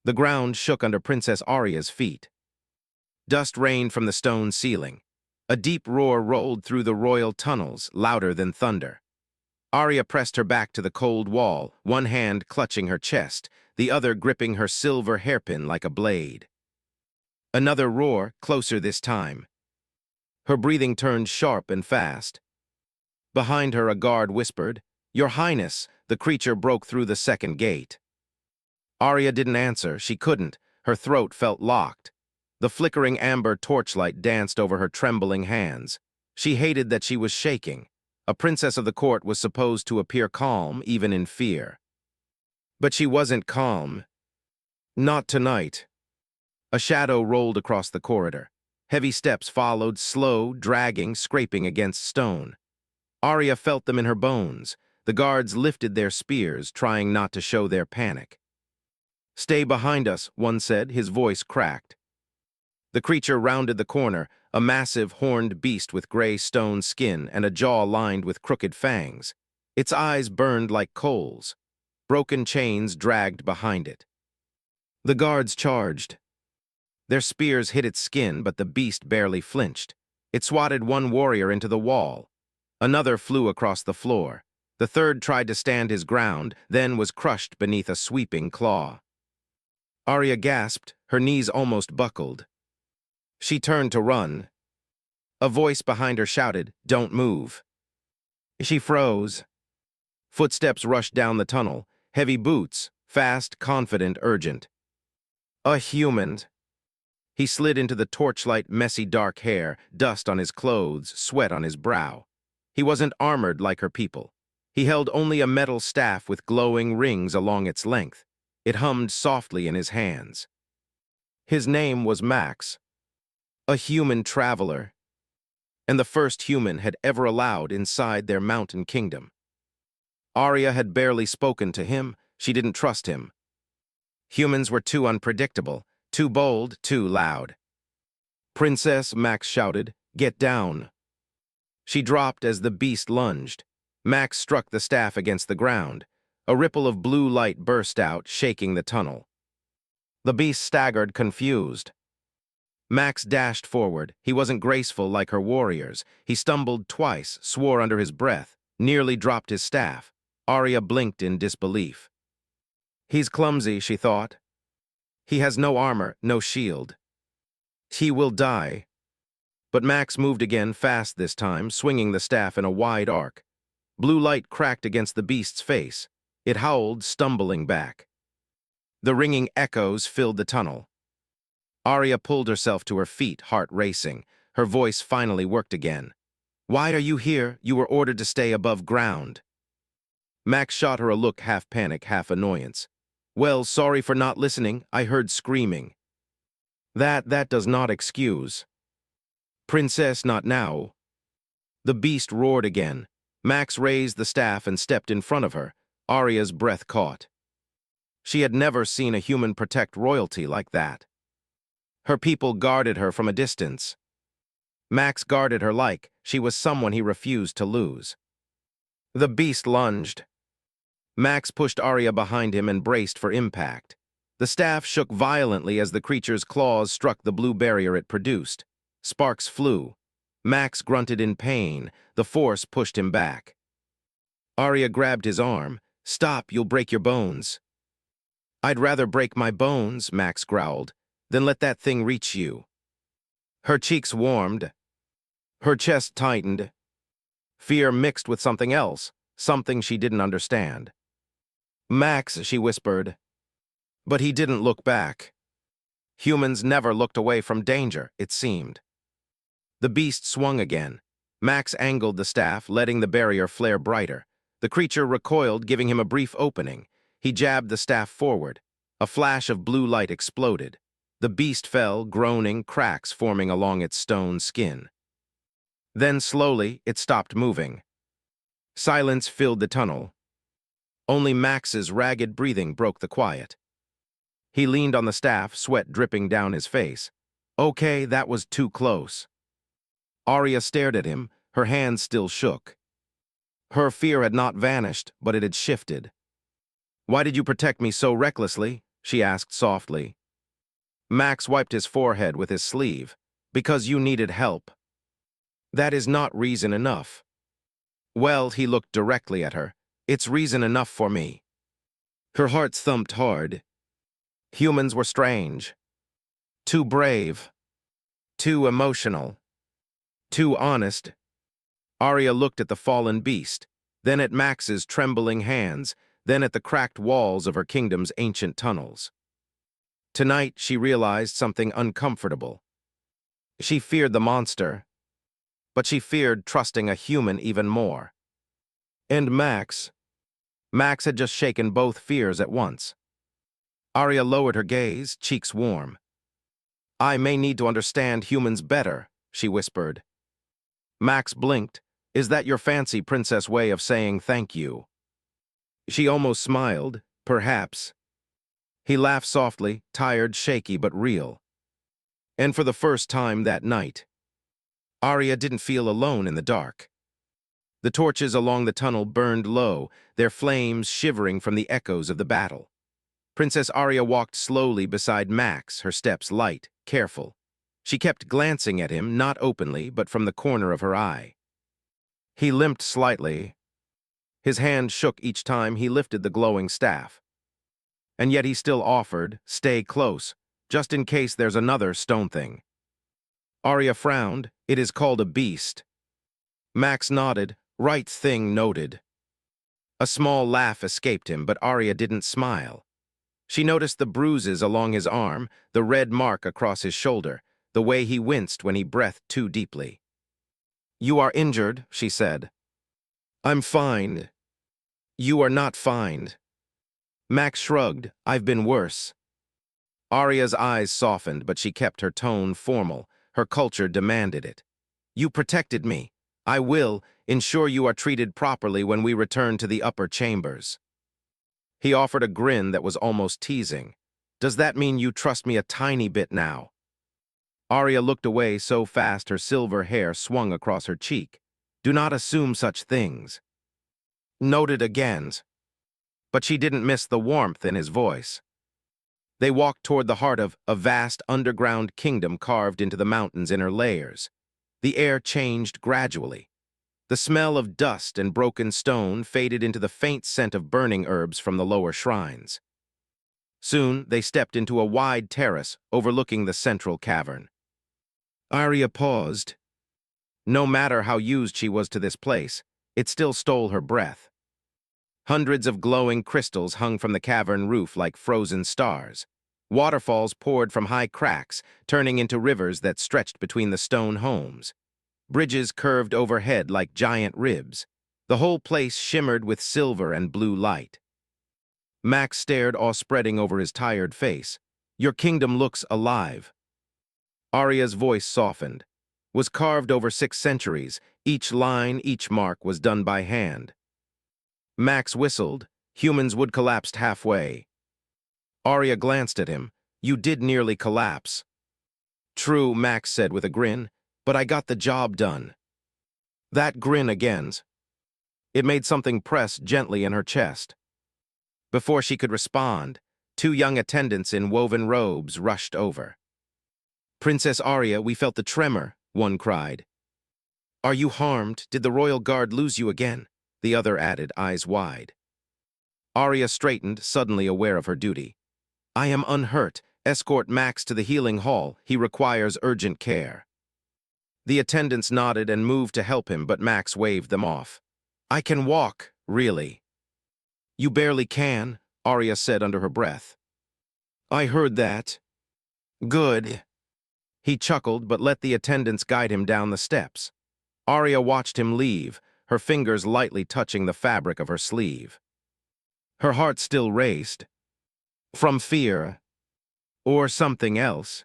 The ground shook under Princess Arya's feet. Dust rained from the stone ceiling. A deep roar rolled through the royal tunnels, louder than thunder. Arya pressed her back to the cold wall, one hand clutching her chest, the other gripping her silver hairpin like a blade. Another roar, closer this time. Her breathing turned sharp and fast. Behind her, a guard whispered, "Your Highness," the creature broke through the second gate. Arya didn't answer. She couldn't. Her throat felt locked. The flickering amber torchlight danced over her trembling hands. She hated that she was shaking. A princess of the court was supposed to appear calm, even in fear. But she wasn't calm. Not tonight. A shadow rolled across the corridor. Heavy steps followed, slow, dragging, scraping against stone. Arya felt them in her bones. The guards lifted their spears, trying not to show their panic. "Stay behind us," one said, his voice cracked. The creature rounded the corner, a massive, horned beast with gray stone skin and a jaw lined with crooked fangs. Its eyes burned like coals. Broken chains dragged behind it. The guards charged. Their spears hit its skin, but the beast barely flinched. It swatted one warrior into the wall. Another flew across the floor. The third tried to stand his ground, then was crushed beneath a sweeping claw. Arya gasped, her knees almost buckled. She turned to run. A voice behind her shouted, "Don't move." She froze. Footsteps rushed down the tunnel, heavy boots, fast, confident, urgent. A human. He slid into the torchlight, messy dark hair, dust on his clothes, sweat on his brow. He wasn't armored like her people. He held only a metal staff with glowing rings along its length. It hummed softly in his hands. His name was Max. A human traveler. And the first human had ever allowed inside their mountain kingdom. Arya had barely spoken to him. She didn't trust him. Humans were too unpredictable, too bold, too loud. "Princess," Max shouted, "get down." She dropped as the beast lunged. Max struck the staff against the ground. A ripple of blue light burst out, shaking the tunnel. The beast staggered, confused. Max dashed forward. He wasn't graceful like her warriors. He stumbled twice, swore under his breath, nearly dropped his staff. Arya blinked in disbelief. He's clumsy, she thought. He has no armor, no shield. He will die. But Max moved again, fast this time, swinging the staff in a wide arc. Blue light cracked against the beast's face. It howled, stumbling back. The ringing echoes filled the tunnel. Arya pulled herself to her feet, heart racing. Her voice finally worked again. "Why are you here? You were ordered to stay above ground." Max shot her a look, half panic, half annoyance. "Well, sorry for not listening. I heard screaming." That does not excuse." "Princess, not now." The beast roared again. Max raised the staff and stepped in front of her. Arya's breath caught. She had never seen a human protect royalty like that. Her people guarded her from a distance. Max guarded her like she was someone he refused to lose. The beast lunged. Max pushed Arya behind him and braced for impact. The staff shook violently as the creature's claws struck the blue barrier it produced. Sparks flew. Max grunted in pain. The force pushed him back. Arya grabbed his arm. "Stop, you'll break your bones." "I'd rather break my bones," Max growled, "than let that thing reach you." Her cheeks warmed. Her chest tightened. Fear mixed with something else, something she didn't understand. "Max," she whispered. But he didn't look back. Humans never looked away from danger, it seemed. The beast swung again. Max angled the staff, letting the barrier flare brighter. The creature recoiled, giving him a brief opening. He jabbed the staff forward. A flash of blue light exploded. The beast fell, groaning, cracks forming along its stone skin. Then slowly, it stopped moving. Silence filled the tunnel. Only Max's ragged breathing broke the quiet. He leaned on the staff, sweat dripping down his face. Okay, that was too close. Arya stared at him, her hands still shook. Her fear had not vanished, but it had shifted. "Why did you protect me so recklessly?" she asked softly. Max wiped his forehead with his sleeve. Because you needed help. That is not reason enough. Well, he looked directly at her. It's reason enough for me. Her heart thumped hard. Humans were strange. Too brave. Too emotional. Too honest. Arya looked at the fallen beast, then at Max's trembling hands, then at the cracked walls of her kingdom's ancient tunnels. Tonight, she realized something uncomfortable. She feared the monster, but she feared trusting a human even more. And Max had just shaken both fears at once. Arya lowered her gaze, cheeks warm. I may need to understand humans better, she whispered. Max blinked. Is that your fancy princess way of saying thank you? She almost smiled, perhaps. He laughed softly, tired, shaky, but real. And for the first time that night, Arya didn't feel alone in the dark. The torches along the tunnel burned low, their flames shivering from the echoes of the battle. Princess Arya walked slowly beside Max, her steps light, careful. She kept glancing at him, not openly, but from the corner of her eye. He limped slightly. His hand shook each time he lifted the glowing staff. And yet he still offered, stay close, just in case there's another stone thing. Arya frowned. It is called a beast. Max nodded. Right thing noted. A small laugh escaped him, but Arya didn't smile. She noticed the bruises along his arm, the red mark across his shoulder, the way he winced when he breathed too deeply. You are injured, she said. I'm fine. You are not fine. Max shrugged. I've been worse. Arya's eyes softened, but she kept her tone formal. Her culture demanded it. You protected me. I will ensure you are treated properly when we return to the upper chambers. He offered a grin that was almost teasing. Does that mean you trust me a tiny bit now? Arya looked away so fast her silver hair swung across her cheek. Do not assume such things. Noted again. But she didn't miss the warmth in his voice. They walked toward the heart of a vast underground kingdom carved into the mountain's inner layers. The air changed gradually. The smell of dust and broken stone faded into the faint scent of burning herbs from the lower shrines. Soon, they stepped into a wide terrace overlooking the central cavern. Arya paused. No matter how used she was to this place, it still stole her breath. Hundreds of glowing crystals hung from the cavern roof like frozen stars. Waterfalls poured from high cracks, turning into rivers that stretched between the stone homes. Bridges curved overhead like giant ribs. The whole place shimmered with silver and blue light. Max stared, awe spreading over his tired face. Your kingdom looks alive. Arya's voice softened. Was carved over 6 centuries. Each line, each mark was done by hand. Max whistled. Humans would collapse halfway. Arya glanced at him. You did nearly collapse. True, Max said with a grin, but I got the job done. That grin again. It made something press gently in her chest. Before she could respond, 2 young attendants in woven robes rushed over. Princess Arya, we felt the tremor, one cried. Are you harmed? Did the royal guard lose you again? The other added, eyes wide. Arya straightened, suddenly aware of her duty. I am unhurt. Escort Max to the healing hall. He requires urgent care. The attendants nodded and moved to help him, but Max waved them off. I can walk, really. You barely can, Arya said under her breath. I heard that. Good. He chuckled, but let the attendants guide him down the steps. Arya watched him leave, her fingers lightly touching the fabric of her sleeve. Her heart still raced. From fear. Or something else.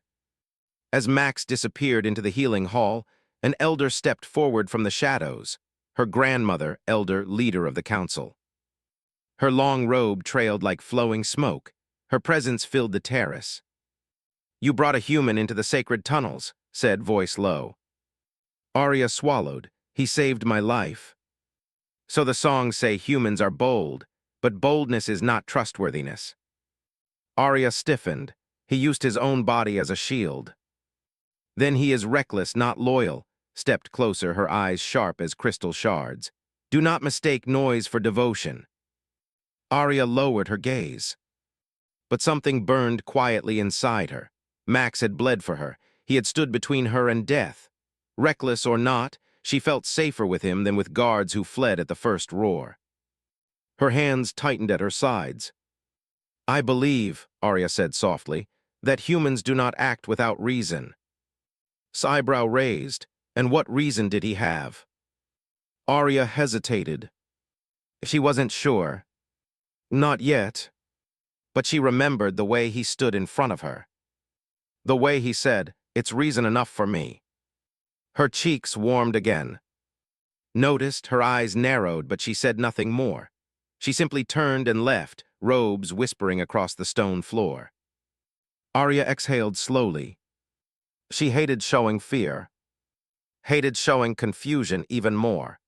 As Max disappeared into the healing hall, an elder stepped forward from the shadows, her grandmother, elder, leader of the council. Her long robe trailed like flowing smoke. Her presence filled the terrace. You brought a human into the sacred tunnels, said, voice low. Arya swallowed. He saved my life. So the songs say humans are bold, but boldness is not trustworthiness. Arya stiffened. He used his own body as a shield. Then he is reckless, not loyal. Stepped closer, her eyes sharp as crystal shards. Do not mistake noise for devotion. Arya lowered her gaze. But something burned quietly inside her. Max had bled for her. He had stood between her and death. Reckless or not, she felt safer with him than with guards who fled at the first roar. Her hands tightened at her sides. I believe, Arya said softly, that humans do not act without reason. Eyebrow raised. And what reason did he have? Arya hesitated. She wasn't sure. Not yet. But she remembered the way he stood in front of her. The way he said, "It's reason enough for me." Her cheeks warmed again. Noticed, her eyes narrowed, but she said nothing more. She simply turned and left, robes whispering across the stone floor. Arya exhaled slowly. She hated showing fear. Hated showing confusion even more.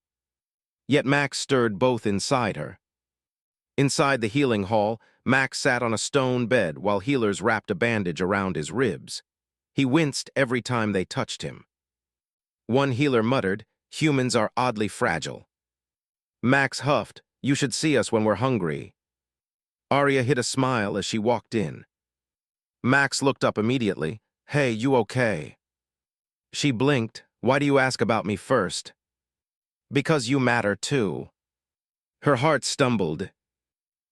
Yet Max stirred both inside her. Inside the healing hall, Max sat on a stone bed while healers wrapped a bandage around his ribs. He winced every time they touched him. One healer muttered, "Humans are oddly fragile." Max huffed, "You should see us when we're hungry." Arya hid a smile as she walked in. Max looked up immediately. "Hey, you okay?" She blinked. "Why do you ask about me first?" "Because you matter too." Her heart stumbled.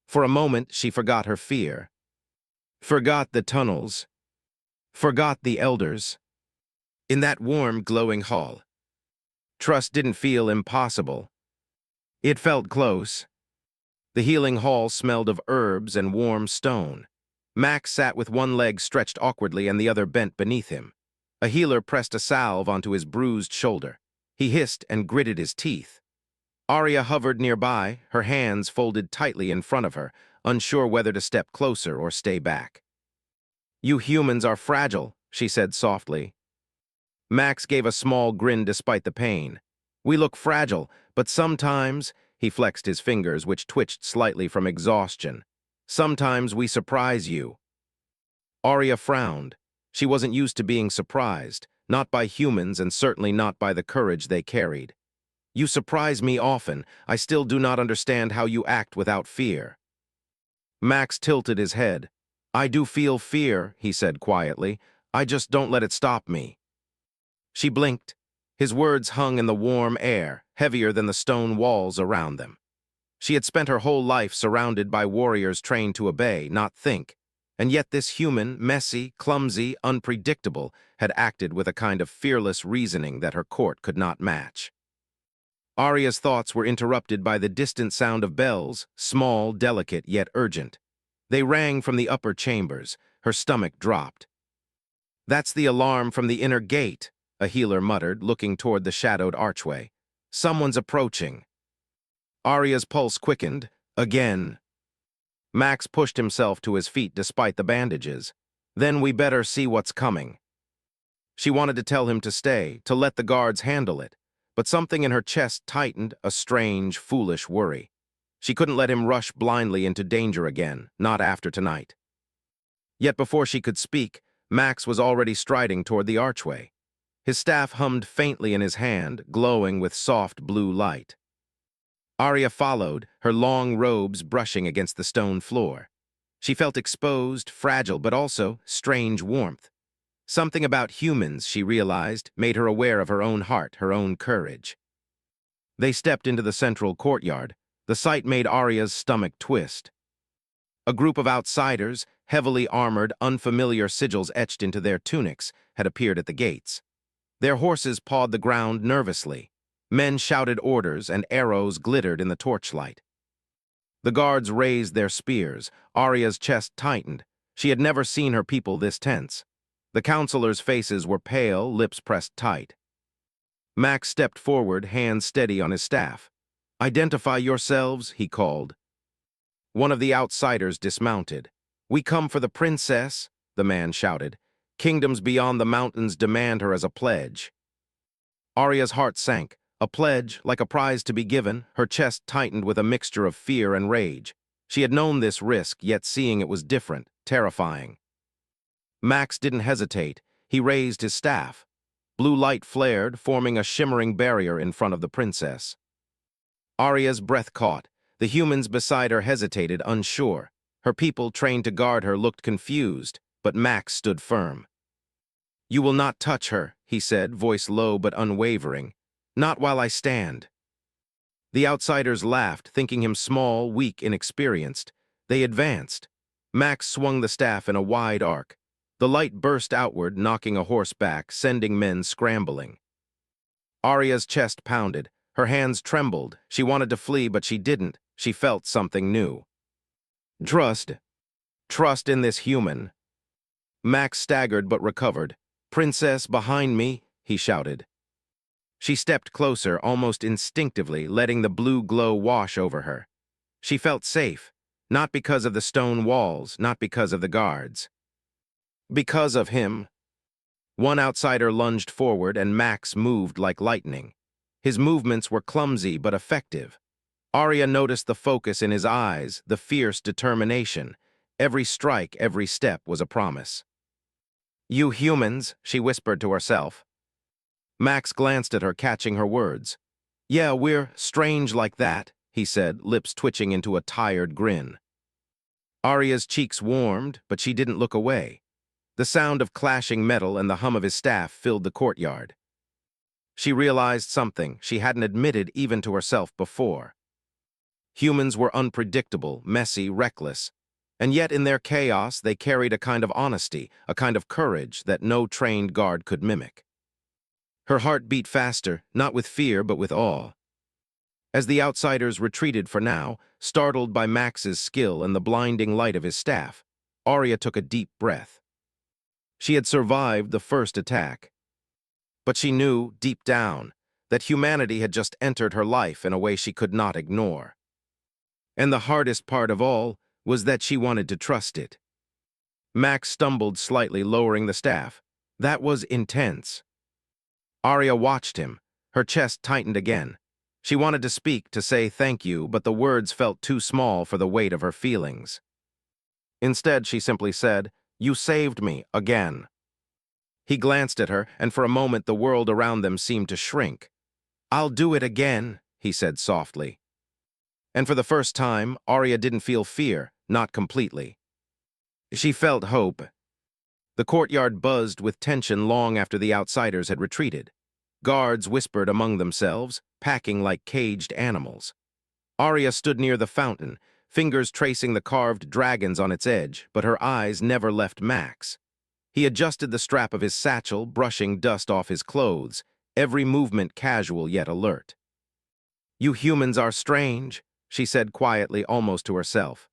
For a moment, she forgot her fear. Forgot the tunnels. Forgot the elders. In that warm, glowing hall, trust didn't feel impossible. It felt close. The healing hall smelled of herbs and warm stone. Max sat with one leg stretched awkwardly and the other bent beneath him. A healer pressed a salve onto his bruised shoulder. He hissed and gritted his teeth. Arya hovered nearby, her hands folded tightly in front of her, unsure whether to step closer or stay back. "You humans are fragile," she said softly. Max gave a small grin despite the pain. "We look fragile, but sometimes," he flexed his fingers, which twitched slightly from exhaustion, "sometimes we surprise you." Arya frowned. She wasn't used to being surprised, not by humans and certainly not by the courage they carried. "You surprise me often. I still do not understand how you act without fear." Max tilted his head. "I do feel fear," he said quietly. "I just don't let it stop me." She blinked. His words hung in the warm air, heavier than the stone walls around them. She had spent her whole life surrounded by warriors trained to obey, not think. And yet this human, messy, clumsy, unpredictable, had acted with a kind of fearless reasoning that her court could not match. Arya's thoughts were interrupted by the distant sound of bells, small, delicate, yet urgent. They rang from the upper chambers. Her stomach dropped. "That's the alarm from the inner gate," a healer muttered, looking toward the shadowed archway. "Someone's approaching." Arya's pulse quickened. Again. Max pushed himself to his feet despite the bandages. "Then we better see what's coming." She wanted to tell him to stay, to let the guards handle it, but something in her chest tightened, a strange, foolish worry. She couldn't let him rush blindly into danger again, not after tonight. Yet before she could speak, Max was already striding toward the archway. His staff hummed faintly in his hand, glowing with soft blue light. Arya followed, her long robes brushing against the stone floor. She felt exposed, fragile, but also strange warmth. Something about humans, she realized, made her aware of her own heart, her own courage. They stepped into the central courtyard. The sight made Arya's stomach twist. A group of outsiders, heavily armored, unfamiliar sigils etched into their tunics, had appeared at the gates. Their horses pawed the ground nervously. Men shouted orders, and arrows glittered in the torchlight. The guards raised their spears. Arya's chest tightened. She had never seen her people this tense. The counselors' faces were pale, lips pressed tight. Max stepped forward, hands steady on his staff. "Identify yourselves," he called. One of the outsiders dismounted. "We come for the princess," the man shouted. "Kingdoms beyond the mountains demand her as a pledge." Arya's heart sank. A pledge, like a prize to be given, her chest tightened with a mixture of fear and rage. She had known this risk, yet seeing it was different. terrifying. Max didn't hesitate. He raised his staff. Blue light flared, forming a shimmering barrier in front of the princess. Arya's breath caught. The humans beside her hesitated, unsure. Her people, trained to guard her, looked confused, but Max stood firm. "You will not touch her," he said, voice low but unwavering. "Not while I stand." The outsiders laughed, thinking him small, weak, inexperienced. They advanced. Max swung the staff in a wide arc. The light burst outward, knocking a horse back, sending men scrambling. Arya's chest pounded. Her hands trembled. She wanted to flee, but she didn't. She felt something new. Trust. Trust in this human. Max staggered but recovered. "Princess, behind me," he shouted. She stepped closer, almost instinctively, letting the blue glow wash over her. She felt safe, not because of the stone walls, not because of the guards. Because of him. One outsider lunged forward, and Max moved like lightning. His movements were clumsy but effective. Arya noticed the focus in his eyes, the fierce determination. Every strike, every step was a promise. "You humans," she whispered to herself. Max glanced at her, catching her words. "Yeah, we're strange like that," he said, lips twitching into a tired grin. Arya's cheeks warmed, but she didn't look away. The sound of clashing metal and the hum of his staff filled the courtyard. She realized something she hadn't admitted even to herself before. Humans were unpredictable, messy, reckless, and yet in their chaos they carried a kind of honesty, a kind of courage that no trained guard could mimic. Her heart beat faster, not with fear but with awe. As the outsiders retreated for now, startled by Max's skill and the blinding light of his staff, Arya took a deep breath. She had survived the first attack. But she knew, deep down, that humanity had just entered her life in a way she could not ignore. And the hardest part of all was that she wanted to trust it. Max stumbled slightly, lowering the staff. That was intense. Arya watched him. Her chest tightened again. She wanted to speak, to say thank you, but the words felt too small for the weight of her feelings. Instead, she simply said, "You saved me, again." He glanced at her, and for a moment the world around them seemed to shrink. "I'll do it again," he said softly. And for the first time, Arya didn't feel fear, not completely. She felt hope. The courtyard buzzed with tension long after the outsiders had retreated. Guards whispered among themselves, packing like caged animals. Arya stood near the fountain, fingers tracing the carved dragons on its edge, but her eyes never left Max. He adjusted the strap of his satchel, brushing dust off his clothes, every movement casual yet alert. "You humans are strange," she said quietly, almost to herself.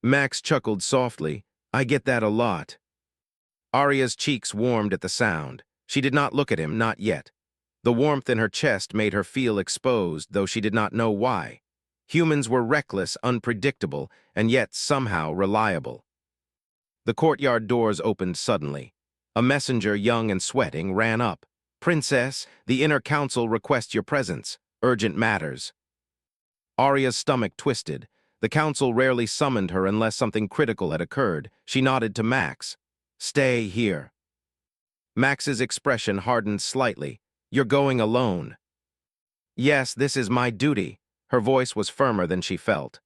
Max chuckled softly. "I get that a lot." Arya's cheeks warmed at the sound. She did not look at him, not yet. The warmth in her chest made her feel exposed, though she did not know why. Humans were reckless, unpredictable, and yet somehow reliable. The courtyard doors opened suddenly. A messenger, young and sweating, ran up. "Princess, the inner council requests your presence. Urgent matters." Arya's stomach twisted. The council rarely summoned her unless something critical had occurred. She nodded to Max. "Stay here." Max's expression hardened slightly. "You're going alone." "Yes, this is my duty." Her voice was firmer than she felt.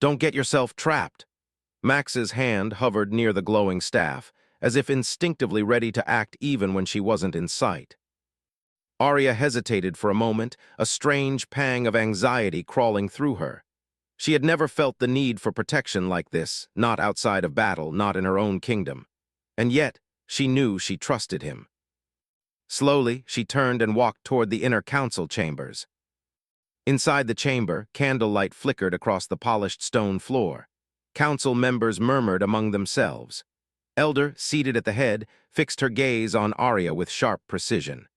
"Don't get yourself trapped." Max's hand hovered near the glowing staff, as if instinctively ready to act even when she wasn't in sight. Arya hesitated for a moment, a strange pang of anxiety crawling through her. She had never felt the need for protection like this, not outside of battle, not in her own kingdom. And yet, she knew she trusted him. Slowly, she turned and walked toward the inner council chambers. Inside the chamber, candlelight flickered across the polished stone floor. Council members murmured among themselves. Elder, seated at the head, fixed her gaze on Arya with sharp precision.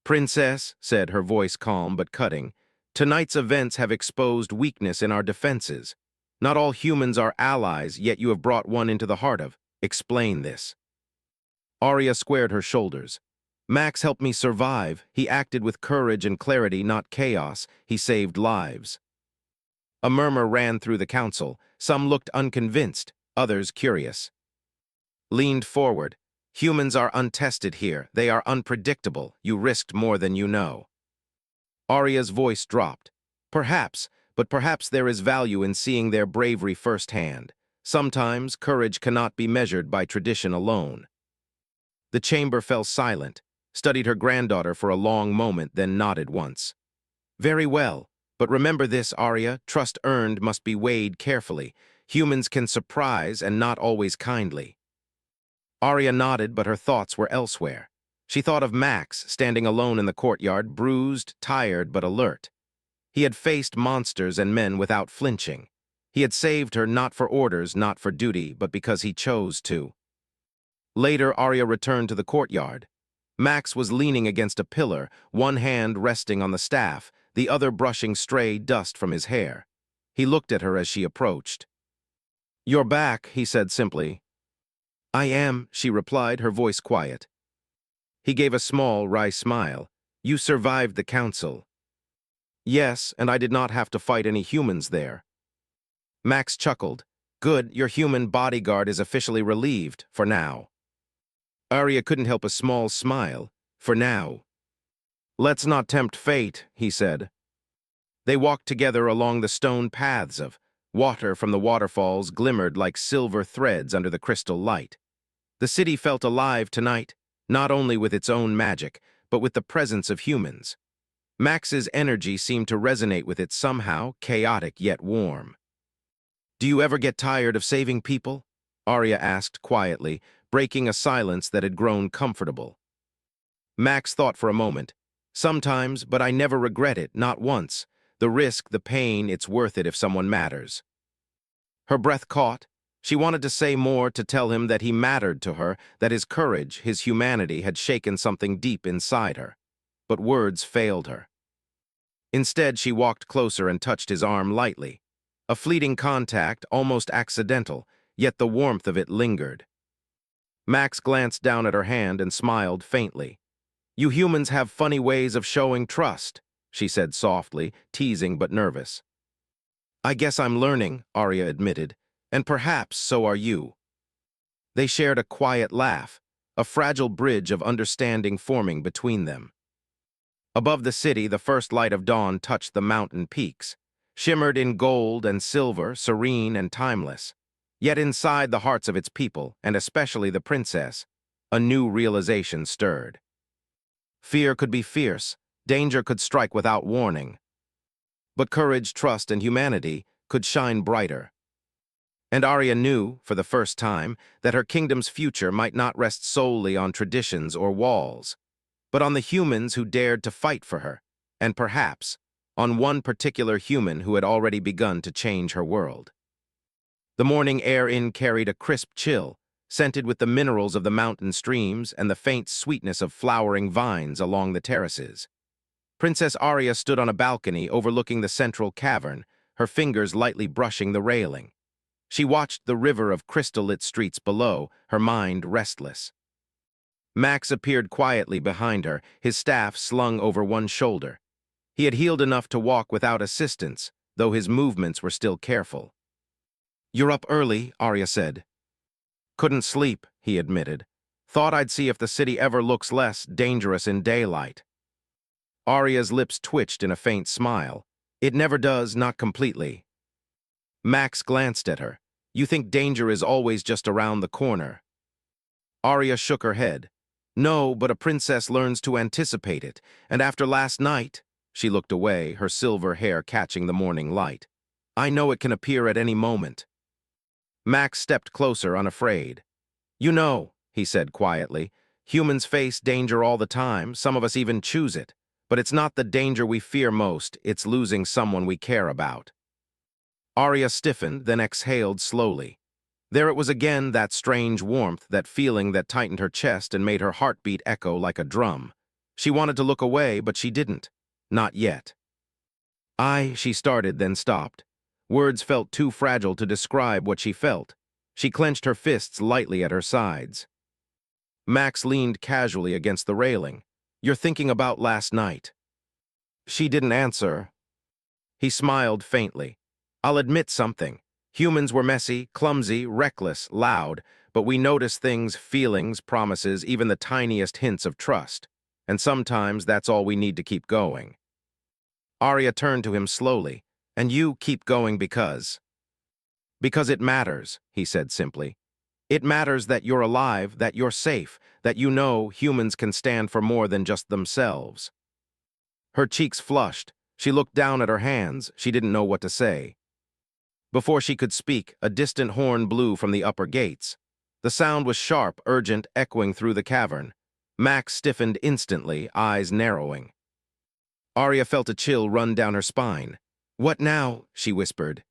"Princess," said her voice calm but cutting, "tonight's events have exposed weakness in our defenses. Not all humans are allies, yet you have brought one into the heart of. Explain this." Arya squared her shoulders. "Max helped me survive. He acted with courage and clarity, not chaos. He saved lives." A murmur ran through the council. Some looked unconvinced, others curious. Leaned forward. Humans are untested here. They are unpredictable. You risked more than you know. Arya's voice dropped. Perhaps, but perhaps there is value in seeing their bravery firsthand. Sometimes courage cannot be measured by tradition alone. The chamber fell silent, studied her granddaughter for a long moment, then nodded once. Very well, but remember this, Arya, trust earned must be weighed carefully. Humans can surprise and not always kindly. Arya nodded, but her thoughts were elsewhere. She thought of Max, standing alone in the courtyard, bruised, tired, but alert. He had faced monsters and men without flinching. He had saved her not for orders, not for duty, but because he chose to. Later, Arya returned to the courtyard. Max was leaning against a pillar, one hand resting on the staff, the other brushing stray dust from his hair. He looked at her as she approached. "You're back," he said simply. "I am," she replied, her voice quiet. He gave a small, wry smile. "You survived the council." "Yes, and I did not have to fight any humans there." Max chuckled. "Good, your human bodyguard is officially relieved, for now." Arya couldn't help a small smile. "For now." "Let's not tempt fate," he said. They walked together along the stone paths of water from the waterfalls glimmered like silver threads under the crystal light. The city felt alive tonight, not only with its own magic, but with the presence of humans. Max's energy seemed to resonate with it somehow, chaotic yet warm. "Do you ever get tired of saving people?" Arya asked quietly, breaking a silence that had grown comfortable. Max thought for a moment. "Sometimes, but I never regret it, not once. The risk, the pain, it's worth it if someone matters." Her breath caught. She wanted to say more, to tell him that he mattered to her, that his courage, his humanity had shaken something deep inside her. But words failed her. Instead, she walked closer and touched his arm lightly. A fleeting contact, almost accidental, yet the warmth of it lingered. Max glanced down at her hand and smiled faintly. "You humans have funny ways of showing trust," she said softly, teasing but nervous. "I guess I'm learning," Arya admitted, "and perhaps so are you." They shared a quiet laugh, a fragile bridge of understanding forming between them. Above the city, the first light of dawn touched the mountain peaks, shimmered in gold and silver, serene and timeless. Yet inside the hearts of its people, and especially the princess, a new realization stirred. Fear could be fierce, danger could strike without warning. But courage, trust, and humanity could shine brighter. And Arya knew, for the first time, that her kingdom's future might not rest solely on traditions or walls, but on the humans who dared to fight for her, and perhaps on one particular human who had already begun to change her world. The morning air carried a crisp chill, scented with the minerals of the mountain streams and the faint sweetness of flowering vines along the terraces. Princess Arya stood on a balcony overlooking the central cavern, her fingers lightly brushing the railing. She watched the river of crystal-lit streets below, her mind restless. Max appeared quietly behind her, his staff slung over one shoulder. He had healed enough to walk without assistance, though his movements were still careful. "You're up early," Arya said. "Couldn't sleep," he admitted. "Thought I'd see if the city ever looks less dangerous in daylight." Arya's lips twitched in a faint smile. "It never does, not completely." Max glanced at her. "You think danger is always just around the corner?" Arya shook her head. "No, but a princess learns to anticipate it, and after last night," she looked away, her silver hair catching the morning light, "I know it can appear at any moment." Max stepped closer, unafraid. "You know," he said quietly, "humans face danger all the time, some of us even choose it. But it's not the danger we fear most, it's losing someone we care about." Arya stiffened, then exhaled slowly. There it was again, that strange warmth, that feeling that tightened her chest and made her heartbeat echo like a drum. She wanted to look away, but she didn't. Not yet. She started, then stopped. Words felt too fragile to describe what she felt. She clenched her fists lightly at her sides. Max leaned casually against the railing. "You're thinking about last night." She didn't answer. He smiled faintly. "I'll admit something. Humans were messy, clumsy, reckless, loud, but we notice things, feelings, promises, even the tiniest hints of trust. And sometimes that's all we need to keep going. Arya turned to him slowly. And you keep going because... Because it matters, he said simply. It matters that you're alive, that you're safe, that you know humans can stand for more than just themselves. Her cheeks flushed. She looked down at her hands. She didn't know what to say. Before she could speak, a distant horn blew from the upper gates. The sound was sharp, urgent, echoing through the cavern. Max stiffened instantly, eyes narrowing. Arya felt a chill run down her spine. "What now?" she whispered.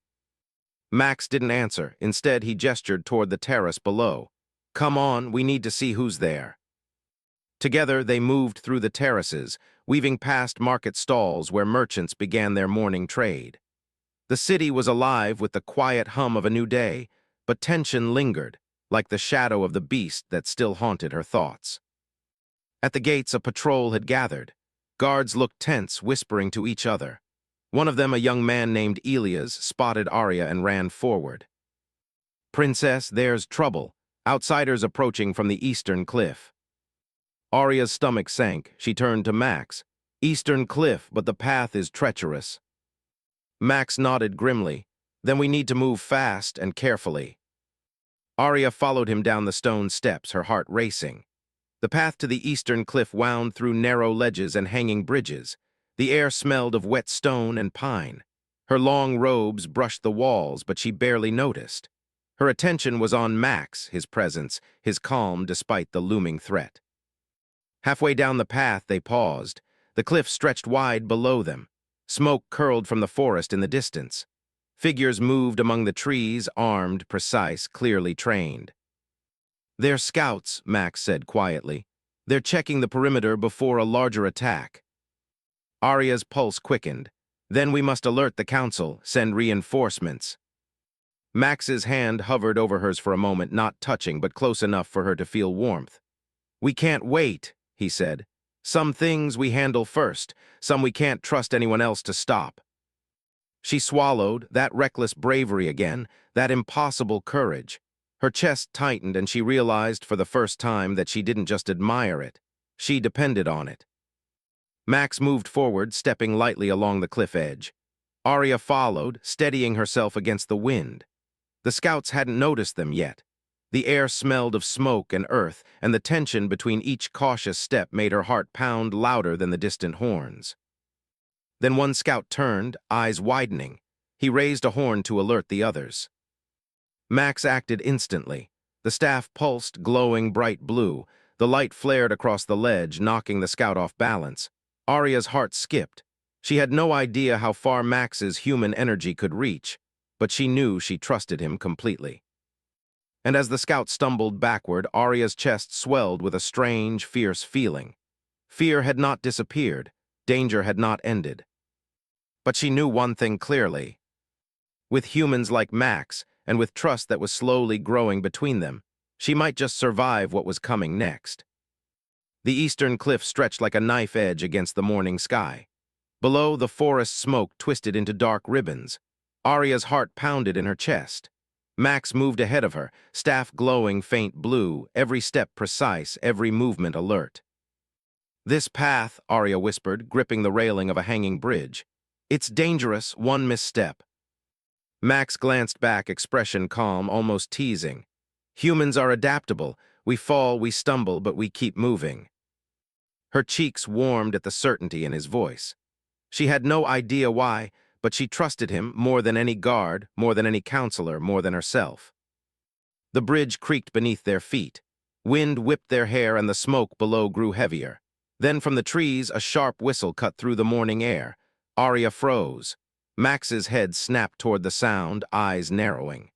Max didn't answer. Instead, he gestured toward the terrace below. "Come on, we need to see who's there." Together, they moved through the terraces, weaving past market stalls where merchants began their morning trade. The city was alive with the quiet hum of a new day, but tension lingered, like the shadow of the beast that still haunted her thoughts. At the gates, a patrol had gathered. Guards looked tense, whispering to each other. One of them, a young man named Elias, spotted Arya and ran forward. "Princess, there's trouble. Outsiders approaching from the eastern cliff." Arya's stomach sank. She turned to Max. "Eastern cliff, but the path is treacherous." Max nodded grimly. "Then we need to move fast and carefully." Arya followed him down the stone steps, her heart racing. The path to the eastern cliff wound through narrow ledges and hanging bridges. The air smelled of wet stone and pine. Her long robes brushed the walls, but she barely noticed. Her attention was on Max, his presence, his calm despite the looming threat. Halfway down the path, they paused. The cliff stretched wide below them. Smoke curled from the forest in the distance. Figures moved among the trees, armed, precise, clearly trained. "They're scouts," Max said quietly. "They're checking the perimeter before a larger attack." Arya's pulse quickened. "Then we must alert the council, send reinforcements." Max's hand hovered over hers for a moment, not touching, but close enough for her to feel warmth. "We can't wait," he said. "Some things we handle first, some we can't trust anyone else to stop." She swallowed, that reckless bravery again, that impossible courage. Her chest tightened and she realized for the first time that she didn't just admire it. She depended on it. Max moved forward, stepping lightly along the cliff edge. Arya followed, steadying herself against the wind. The scouts hadn't noticed them yet. The air smelled of smoke and earth, and the tension between each cautious step made her heart pound louder than the distant horns. Then one scout turned, eyes widening. He raised a horn to alert the others. Max acted instantly. The staff pulsed, glowing bright blue. The light flared across the ledge, knocking the scout off balance. Arya's heart skipped. She had no idea how far Max's human energy could reach, but she knew she trusted him completely. And as the scout stumbled backward, Arya's chest swelled with a strange, fierce feeling. Fear had not disappeared. Danger had not ended. But she knew one thing clearly. With humans like Max, and with trust that was slowly growing between them, she might just survive what was coming next. The eastern cliff stretched like a knife edge against the morning sky. Below, the forest smoke twisted into dark ribbons. Arya's heart pounded in her chest. Max moved ahead of her, staff glowing faint blue, every step precise, every movement alert. "This path," Arya whispered, gripping the railing of a hanging bridge. "It's dangerous, one misstep." Max glanced back, expression calm, almost teasing. "Humans are adaptable. We fall, we stumble, but we keep moving." Her cheeks warmed at the certainty in his voice. She had no idea why, but she trusted him more than any guard, more than any counselor, more than herself. The bridge creaked beneath their feet. Wind whipped their hair and the smoke below grew heavier. Then from the trees, a sharp whistle cut through the morning air. Arya froze. Max's head snapped toward the sound, eyes narrowing.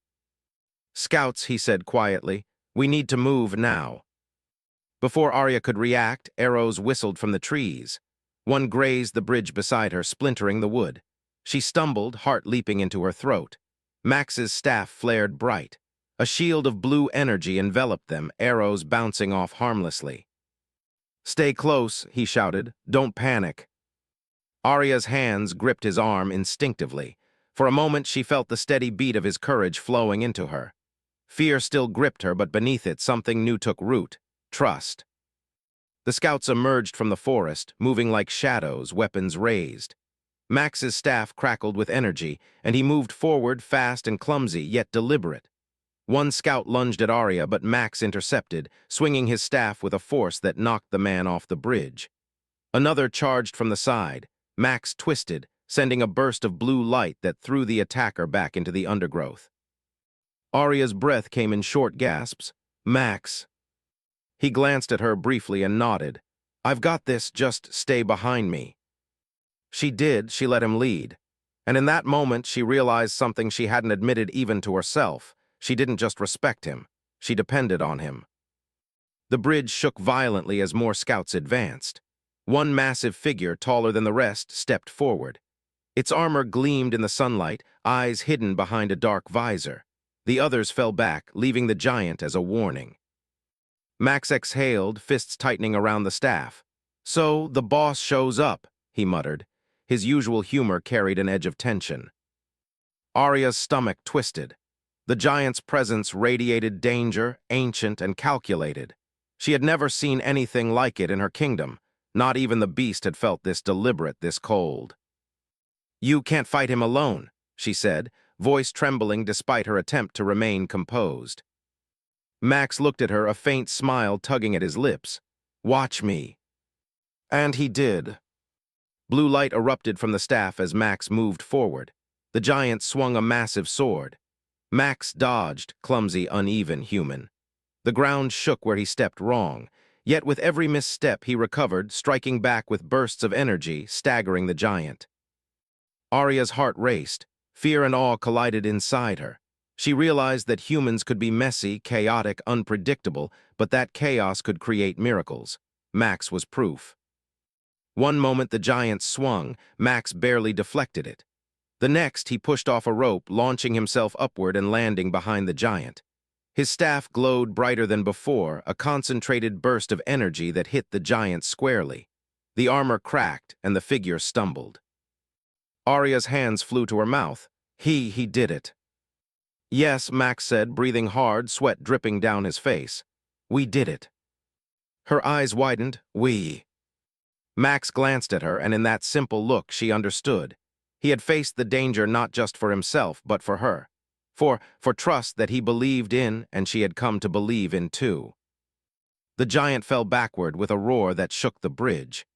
"Scouts," he said quietly, "we need to move now." Before Arya could react, arrows whistled from the trees. One grazed the bridge beside her, splintering the wood. She stumbled, heart leaping into her throat. Max's staff flared bright. A shield of blue energy enveloped them, arrows bouncing off harmlessly. "Stay close," he shouted. "Don't panic." Arya's hands gripped his arm instinctively. For a moment, she felt the steady beat of his courage flowing into her. Fear still gripped her, but beneath it, something new took root: trust. The scouts emerged from the forest, moving like shadows, weapons raised. Max's staff crackled with energy, and he moved forward, fast and clumsy, yet deliberate. One scout lunged at Arya, but Max intercepted, swinging his staff with a force that knocked the man off the bridge. Another charged from the side. Max twisted, sending a burst of blue light that threw the attacker back into the undergrowth. Arya's breath came in short gasps. "Max." He glanced at her briefly and nodded. "I've got this, just stay behind me." She did. She let him lead. And in that moment, she realized something she hadn't admitted even to herself. She didn't just respect him. She depended on him. The bridge shook violently as more scouts advanced. One massive figure, taller than the rest, stepped forward. Its armor gleamed in the sunlight, eyes hidden behind a dark visor. The others fell back, leaving the giant as a warning. Max exhaled, fists tightening around the staff. "So, the boss shows up," he muttered. His usual humor carried an edge of tension. Arya's stomach twisted. The giant's presence radiated danger, ancient and calculated. She had never seen anything like it in her kingdom. Not even the beast had felt this deliberate, this cold. "You can't fight him alone," she said, voice trembling despite her attempt to remain composed. Max looked at her, a faint smile tugging at his lips. "Watch me." And he did. Blue light erupted from the staff as Max moved forward. The giant swung a massive sword. Max dodged, clumsy, uneven human. The ground shook where he stepped wrong, yet with every misstep he recovered, striking back with bursts of energy, staggering the giant. Arya's heart raced. Fear and awe collided inside her. She realized that humans could be messy, chaotic, unpredictable, but that chaos could create miracles. Max was proof. One moment the giant swung, Max barely deflected it. The next, he pushed off a rope, launching himself upward and landing behind the giant. His staff glowed brighter than before, a concentrated burst of energy that hit the giant squarely. The armor cracked, and the figure stumbled. Arya's hands flew to her mouth. He did it. "Yes," Max said, breathing hard, sweat dripping down his face. "We did it." Her eyes widened. "We." Max glanced at her, and in that simple look she understood. He had faced the danger not just for himself, but for her. For trust that he believed in and she had come to believe in too. The giant fell backward with a roar that shook the bridge.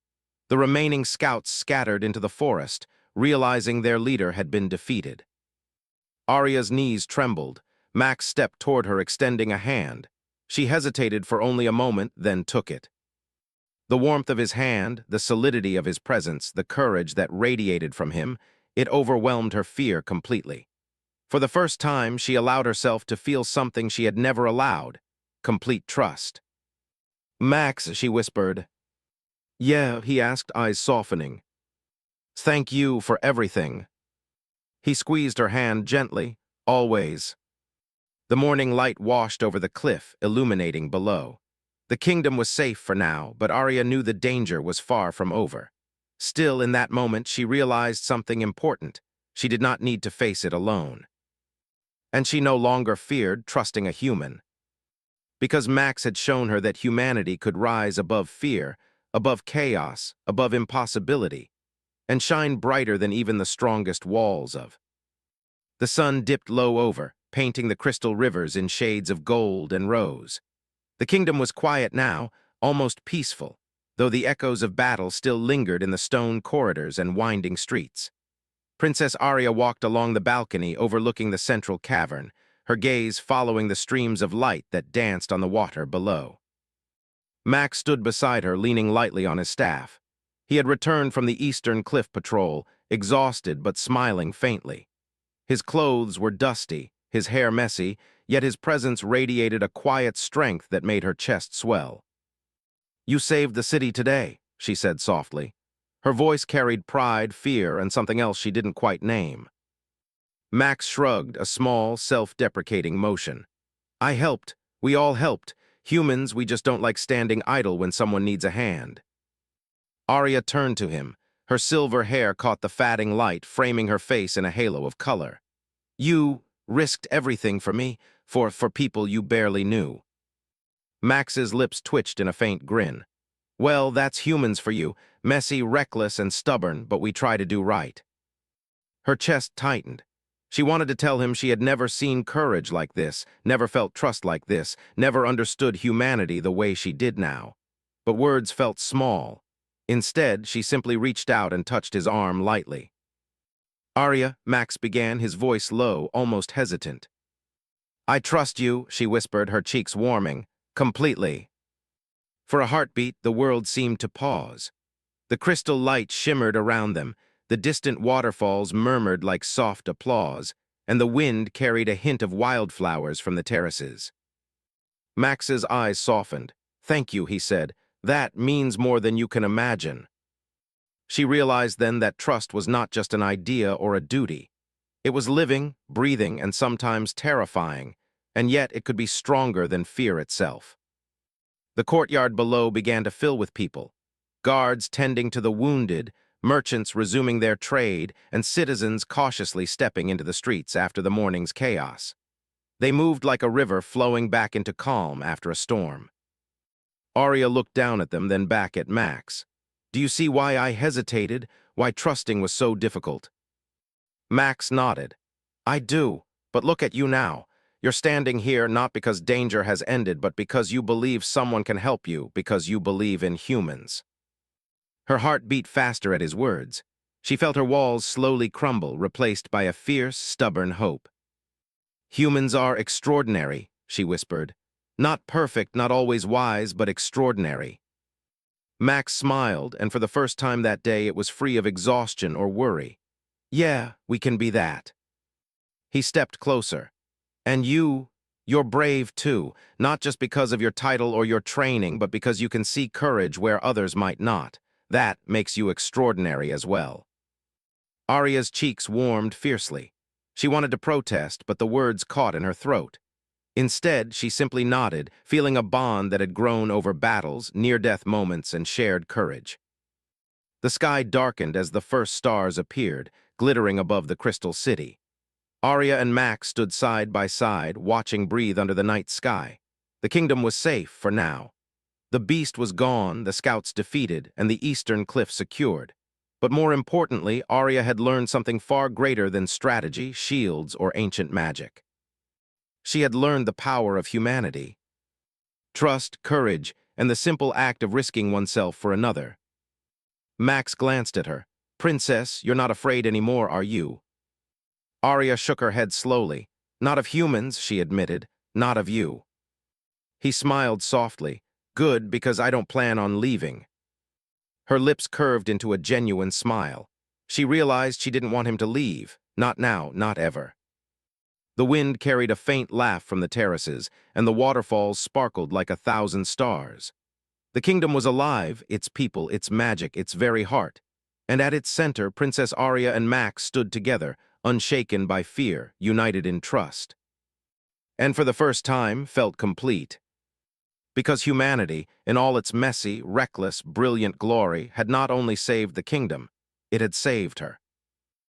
The remaining scouts scattered into the forest, realizing their leader had been defeated. Arya's knees trembled. Max stepped toward her, extending a hand. She hesitated for only a moment, then took it. The warmth of his hand, the solidity of his presence, the courage that radiated from him, it overwhelmed her fear completely. For the first time, she allowed herself to feel something she had never allowed: complete trust. "Max," she whispered. "Yeah," he asked, eyes softening. "Thank you for everything." He squeezed her hand gently. "Always." The morning light washed over the cliff, illuminating below. The kingdom was safe for now, but Arya knew the danger was far from over. Still, in that moment, she realized something important. She did not need to face it alone. And she no longer feared trusting a human. Because Max had shown her that humanity could rise above fear, above chaos, above impossibility, and shine brighter than even the strongest walls of. The sun dipped low over, painting the crystal rivers in shades of gold and rose. The kingdom was quiet now, almost peaceful, though the echoes of battle still lingered in the stone corridors and winding streets. Princess Arya walked along the balcony overlooking the central cavern, her gaze following the streams of light that danced on the water below. Max stood beside her, leaning lightly on his staff. He had returned from the Eastern Cliff Patrol, exhausted but smiling faintly. His clothes were dusty, his hair messy, yet his presence radiated a quiet strength that made her chest swell. "You saved the city today," she said softly. Her voice carried pride, fear, and something else she didn't quite name. Max shrugged, a small, self-deprecating motion. "I helped. We all helped. Humans, we just don't like standing idle when someone needs a hand." Arya turned to him. Her silver hair caught the fading light, framing her face in a halo of color. "You risked everything for me, for people you barely knew." Max's lips twitched in a faint grin. "Well, that's humans for you, messy, reckless, and stubborn, but we try to do right." Her chest tightened. She wanted to tell him she had never seen courage like this, never felt trust like this, never understood humanity the way she did now. But words felt small. Instead, she simply reached out and touched his arm lightly. "Arya," Max began, his voice low, almost hesitant. "I trust you," she whispered, her cheeks warming. "Completely." For a heartbeat, the world seemed to pause. The crystal light shimmered around them, the distant waterfalls murmured like soft applause, and the wind carried a hint of wildflowers from the terraces. Max's eyes softened. "Thank you," he said. "That means more than you can imagine." She realized then that trust was not just an idea or a duty. It was living, breathing, and sometimes terrifying, and yet it could be stronger than fear itself. The courtyard below began to fill with people. Guards tending to the wounded, merchants resuming their trade, and citizens cautiously stepping into the streets after the morning's chaos. They moved like a river flowing back into calm after a storm. Arya looked down at them, then back at Max. "Do you see why I hesitated, why trusting was so difficult?" Max nodded. "I do, but look at you now. You're standing here not because danger has ended, but because you believe someone can help you, because you believe in humans." Her heart beat faster at his words. She felt her walls slowly crumble, replaced by a fierce, stubborn hope. "Humans are extraordinary," she whispered. "Not perfect, not always wise, but extraordinary." Max smiled, and for the first time that day it was free of exhaustion or worry. "Yeah, we can be that." He stepped closer. "And you're brave too, not just because of your title or your training, but because you can see courage where others might not. That makes you extraordinary as well." Arya's cheeks warmed fiercely. She wanted to protest, but the words caught in her throat. Instead, she simply nodded, feeling a bond that had grown over battles, near-death moments, and shared courage. The sky darkened as the first stars appeared, glittering above the crystal city. Arya and Max stood side by side, watching breathe under the night sky. The kingdom was safe for now. The beast was gone, the scouts defeated, and the eastern cliff secured. But more importantly, Arya had learned something far greater than strategy, shields, or ancient magic. She had learned the power of humanity. Trust, courage, and the simple act of risking oneself for another. Max glanced at her. "Princess, you're not afraid anymore, are you?" Arya shook her head slowly. "Not of humans," she admitted. "Not of you." He smiled softly. "Good, because I don't plan on leaving." Her lips curved into a genuine smile. She realized she didn't want him to leave. Not now, not ever. The wind carried a faint laugh from the terraces, and the waterfalls sparkled like 1,000 stars. The kingdom was alive, its people, its magic, its very heart. And at its center, Princess Arya and Max stood together, unshaken by fear, united in trust. And for the first time, felt complete. Because humanity, in all its messy, reckless, brilliant glory, had not only saved the kingdom, it had saved her.